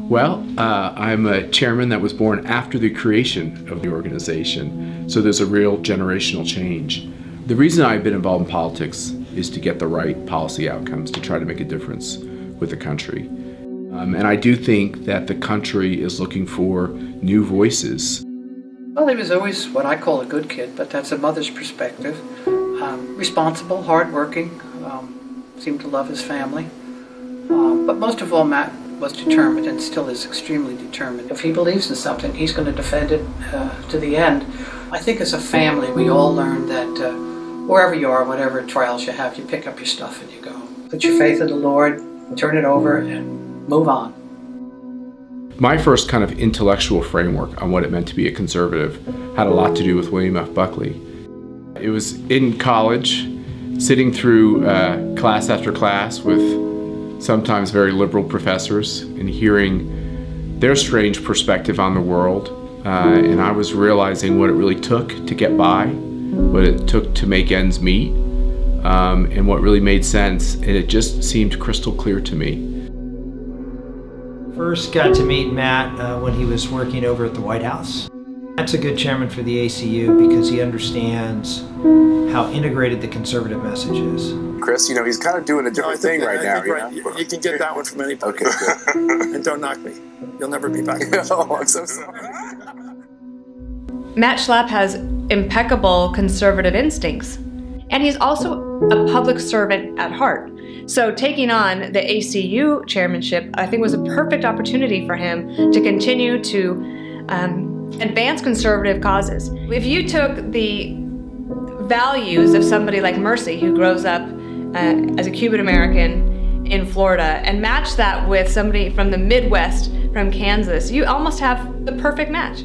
Well, I'm a chairman that was born after the creation of the organization, so there's a real generational change. The reason I've been involved in politics is to get the right policy outcomes, to try to make a difference with the country. And I do think that the country is looking for new voices. Well, he was always what I call a good kid, but that's a mother's perspective. Responsible, hardworking, seemed to love his family. But most of all, Matt was determined and still is extremely determined. If he believes in something, he's going to defend it to the end. I think as a family, we all learned that wherever you are, whatever trials you have, you pick up your stuff and you go. Put your faith in the Lord, turn it over, and move on. My first kind of intellectual framework on what it meant to be a conservative had a lot to do with William F. Buckley. It was in college, sitting through class after class with sometimes very liberal professors and hearing their strange perspective on the world. And I was realizing what it really took to get by, what it took to make ends meet, and what really made sense. And it just seemed crystal clear to me. First got to meet Matt when he was working over at the White House. Matt's a good chairman for the ACU because he understands how integrated the conservative message is. Chris, you know, he's kind of doing a different thing right now. You can get that one from anybody. Okay, good. And don't knock me. You'll never be back. Oh, I'm so sorry. Matt Schlapp has impeccable conservative instincts, and he's also a public servant at heart. So taking on the ACU chairmanship, I think, was a perfect opportunity for him to continue to advance conservative causes. If you took the values of somebody like Mercy, who grows up as a Cuban American in Florida, and match that with somebody from the Midwest, from Kansas, you almost have the perfect match.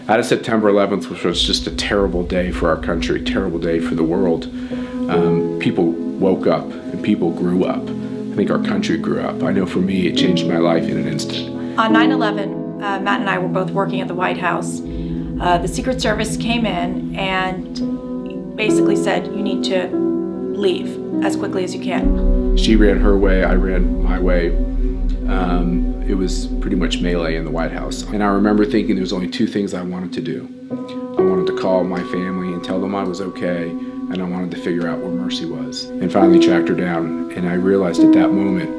Out of September 11th, which was just a terrible day for our country, terrible day for the world, people woke up and people grew up. I think our country grew up. I know for me, it changed my life in an instant. On 9/11, Matt and I were both working at the White House. The Secret Service came in and basically said, you need to leave as quickly as you can. She ran her way, I ran my way. It was pretty much melee in the White House. And I remember thinking there was only two things I wanted to do. I wanted to call my family and tell them I was okay, and I wanted to figure out where Mercy was. And finally tracked her down, and I realized at that moment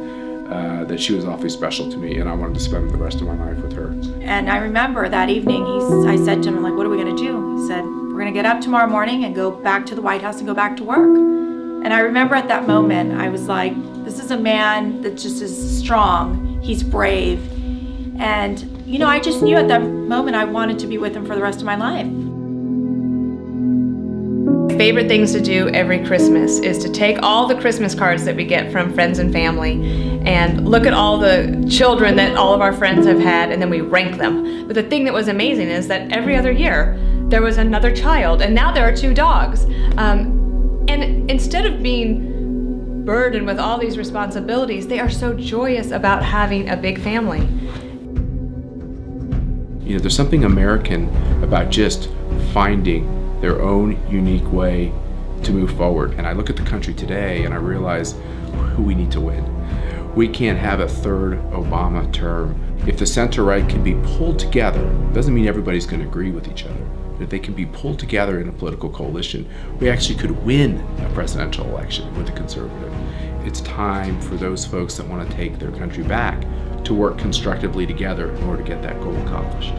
that she was awfully special to me, and I wanted to spend the rest of my life with her. And I remember that evening, I said to him, like, what are we gonna do? He said, we're gonna get up tomorrow morning and go back to the White House and go back to work. And I remember at that moment, I was like, this is a man that just is strong, he's brave. And, you know, I just knew at that moment I wanted to be with him for the rest of my life. Favorite things to do every Christmas is to take all the Christmas cards that we get from friends and family and look at all the children that all of our friends have had, and then we rank them. But the thing that was amazing is that every other year there was another child, and now there are 2 dogs. And instead of being burdened with all these responsibilities, they are so joyous about having a big family. You know, there's something American about just finding their own unique way to move forward. And I look at the country today and I realize who we need to win. We can't have a third Obama term. If the center-right can be pulled together, doesn't mean everybody's going to agree with each other. But if they can be pulled together in a political coalition, we actually could win a presidential election with a conservative. It's time for those folks that want to take their country back to work constructively together in order to get that goal accomplished.